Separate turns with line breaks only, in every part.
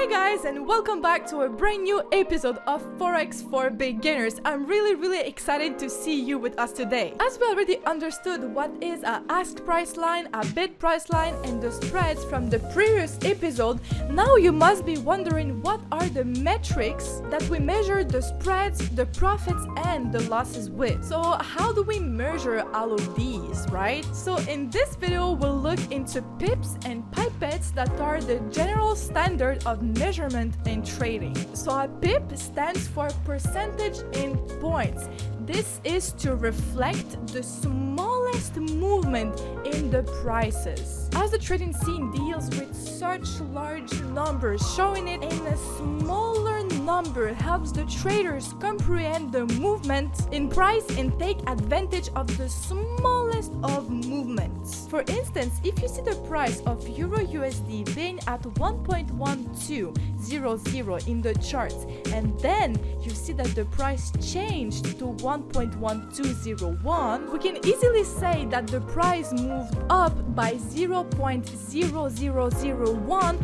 Hey guys, and welcome back to a brand new episode of Forex for Beginners. I'm really excited to see you with us today. As we already understood what is a ask price line, a bid price line, and the spreads from the previous episode, now you must be wondering what are the metrics that we measure the spreads, the profits, and the losses with. So how do we measure all of these, right? So in this video, we'll look into pips and pipettes that are the general standard of measurement in trading. So a pip stands for percentage in points. This is to reflect the smallest movement in the prices. As the trading scene deals with such large numbers, showing it in a smaller number helps the traders comprehend the movement in price and take advantage of the smallest of movements. For instance, if you see the price of Euro USD being at 1.1200 in the charts, and then you see that the price changed to 1.1201, we can easily say that the price moved up by 0.0001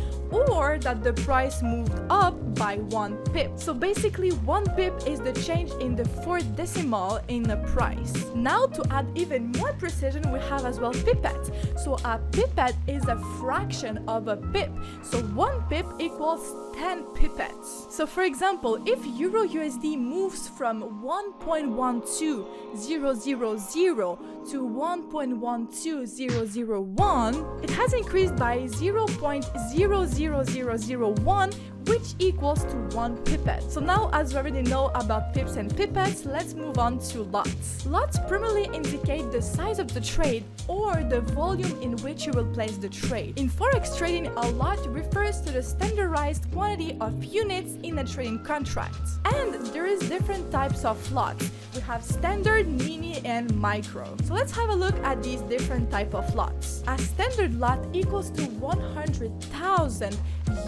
or that the price moved up by 1 pip. So basically 1 pip is the change in the fourth decimal in the price. Now to add even more precision, we have as well pipettes. So a pipette is a fraction of a pip. So 1 pip equals 10 pipettes. So for example, if Euro USD moves from 1.12000 to 1.12001, it has increased by 0.00001, which equals to 1 pipette. So now, as we already know about pips and pipettes, let's move on to lots. Lots primarily indicate the size of the trade or the volume in which you will place the trade. In Forex trading, a lot refers to the standardized quantity of units in a trading contract. And there is different types of lots. We have standard, mini, and micro. So let's have a look at these different types of lots. A standard lot equals to 100,000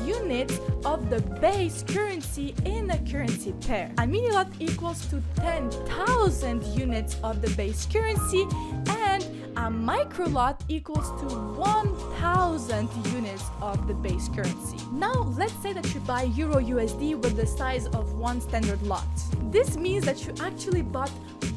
units of the base currency in a currency pair. A mini lot equals to 10,000 units of the base currency, and a micro lot equals to 1,000 units of the base currency. Now let's say that you buy Euro USD with the size of one standard lot. This means that you actually bought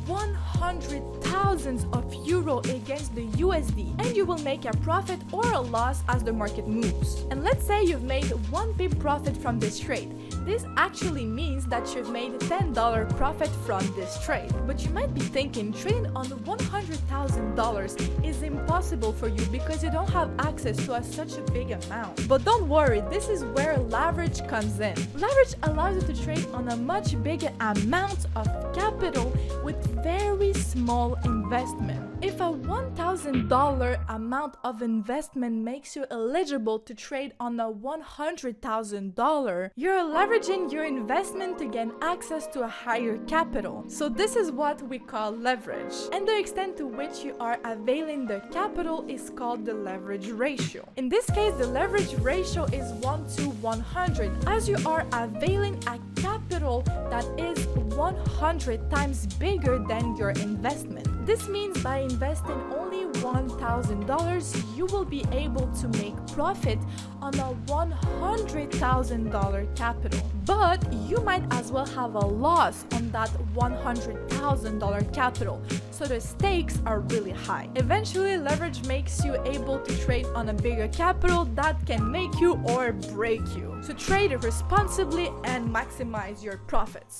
100,000 of euro against the USD, and you will make a profit or a loss as the market moves. And let's say you've made 1 pip profit from this trade. This actually means that you've made $10 profit from this trade. But you might be thinking trading on $100,000 is impossible for you because you don't have access to such a big amount. But don't worry, this is where leverage comes in. Leverage allows you to trade on a much bigger amount of capital with very small investment. If a $1,000 amount of investment makes you eligible to trade on a $100,000, you're leveraging your investment to gain access to a higher capital. So this is what we call leverage. And the extent to which you are availing the capital is called the leverage ratio. In this case, the leverage ratio is 1 to 100, as you are availing a capital that is 100 times bigger than your investment. This means by investing only $1,000, you will be able to make profit on a $100,000 capital. But you might as well have a loss on that $100,000 capital. So the stakes are really high. Eventually, leverage makes you able to trade on a bigger capital that can make you or break you. So trade responsibly and maximize your profits.